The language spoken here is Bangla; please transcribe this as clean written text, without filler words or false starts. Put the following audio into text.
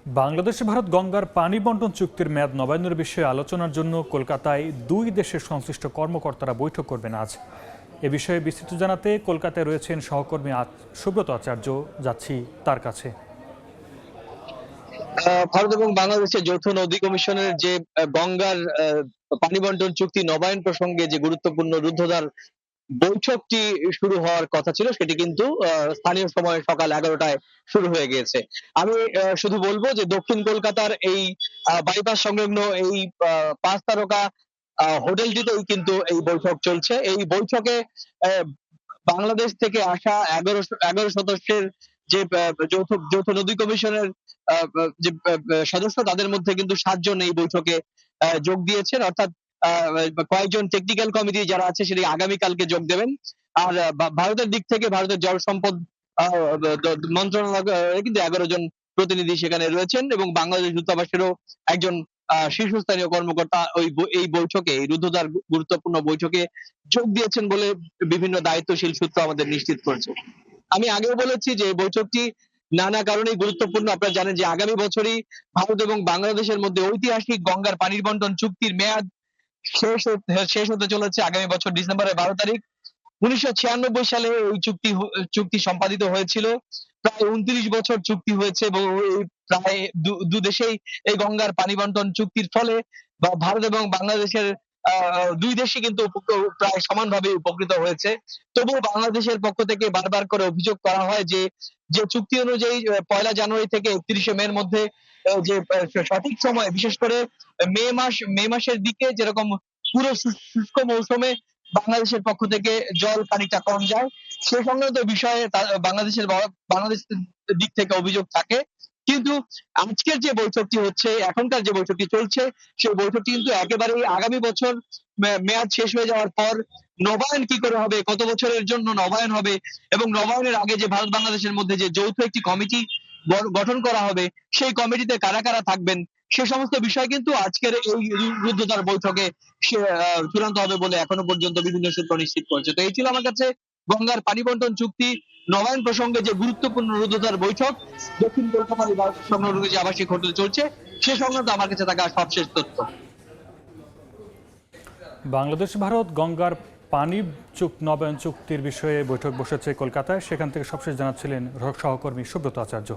বাংলাদেশ ভারত গঙ্গার পানি বন্টন চুক্তির মেয়াদ নবায়নের বিষয়ে আলোচনার জন্য কলকাতায় দুই দেশের সংশ্লিষ্ট কর্মকর্তারা বৈঠক করবেন আজ। এ বিষয়ে বিস্তৃত জানাতে কলকাতায় রয়েছেন সহকর্মী সুব্রত আচার্য। যাচ্ছি তার কাছে। ভারত এবং বাংলাদেশের যৌথ নদী কমিশনের যে গঙ্গার পানি বন্টন চুক্তি নবায়ন প্রসঙ্গে যে গুরুত্বপূর্ণ রুদ্ধদ্বার বৈঠকটি শুরু হওয়ার কথা ছিল, সেটি কিন্তু স্থানীয় সময় সকাল 11টায় শুরু হয়ে গিয়েছে। আমি শুধু বলবো যে দক্ষিণ কলকাতার এই বাইপাস সংলগ্ন এই 5 তারকা হোটেলটিতেই কিন্তু এই বৈঠক চলছে। এই বৈঠকে আহ, বাংলাদেশ থেকে আসা 11 সদস্যের যে যৌথ যৌথ নদী কমিশনের যে সদস্য, তাদের মধ্যে কিন্তু 7 জন এই বৈঠকে যোগ দিয়েছেন। অর্থাৎ কয়েকজন টেকনিক্যাল কমিটি যারা আছে সেটি আগামীকালকে যোগ দেবেন। আর ভারতের দিক থেকে ভারতের জল সম্পদ মন্ত্রণালয় কিন্তু 11 জন প্রতিনিধি সেখানে রয়েছেন, এবং বাংলাদেশ দূতাবাসেরও একজন শীর্ষস্থানীয় কর্মকর্তা এই বৈঠকে, এই রুদ্ধদ্বার গুরুত্বপূর্ণ বৈঠকে যোগ দিয়েছেন বলে বিভিন্ন দায়িত্বশীল সূত্র আমাদের নিশ্চিত করেছে। আমি আগেও বলেছি যে এই বৈঠকটি নানা কারণেই গুরুত্বপূর্ণ। আপনারা জানেন যে আগামী বছরই ভারত এবং বাংলাদেশের মধ্যে ঐতিহাসিক গঙ্গার পানির বন্টন চুক্তির মেয়াদ শেষ হতে চলেছে আগামী বছর ডিসেম্বরের 12 তারিখ। 1996 সালে এই চুক্তি সম্পাদিত হয়েছিল। প্রায় 29 বছর চুক্তি হয়েছে, এবং এই প্রায় দু দেশেই এই গঙ্গার পানি বন্টন চুক্তির ফলে ভারত এবং বাংলাদেশের দুই দেশই কিন্তু প্রায় সমানভাবে উপকৃত হয়েছে। তবুও বাংলাদেশের পক্ষ থেকে বারবার করে অভিযোগ করা হয় যে যে চুক্তি অনুযায়ী 1লা জানুয়ারি থেকে 31শে মের মধ্যে যে সঠিক সময়, বিশেষ করে মে মাসের দিকে যেরকম পুরো শুষ্ক মৌসুমে বাংলাদেশের পক্ষ থেকে জল খানিকটা কম যায়, সে সংক্রান্ত বিষয়ে বাংলাদেশের দিক থেকে অভিযোগ থাকে। কিন্তু আজকের যে বৈঠকটি হচ্ছে, এখনকার যে বৈঠকটি চলছে, সেই বৈঠকটি কিন্তু একেবারেই আগামী বছর মেয়াদ শেষ হয়ে যাওয়ার পর নবায়ন কি করে হবে, কত বছরের জন্য নবায়ন হবে, এবং নবায়নের আগে যে ভারত বাংলাদেশের মধ্যে যে যৌথ একটি কমিটি গঠন করা হবে, সেই কমিটিতে কারা কারা থাকবেন, সে সমস্ত বিষয় কিন্তু আজকের এই রুদ্ধদ্বার বৈঠকে চূড়ান্ত হবে বলে এখনো পর্যন্ত বিভিন্ন সূত্র নিশ্চিত করছে। তো এই ছিল আমার কাছে গঙ্গার পানি বন্টন চুক্তি নবায়ন প্রসঙ্গে যে গুরুত্বপূর্ণ রুদ্ধদ্বার বৈঠক দক্ষিণ কলকাতার সংলগ্ন যে আবাসিক হোটেল চলছে, সে সংক্রান্ত আমার কাছে থাকা সবশেষ তথ্য। বাংলাদেশ ভারত গঙ্গার পানি নবায়ন চুক্তির বিষয়ে বৈঠক বসেছে কলকাতায়। সেখান থেকে সবশেষ জানাচ্ছিলেন সহকর্মী সুব্রত আচার্য।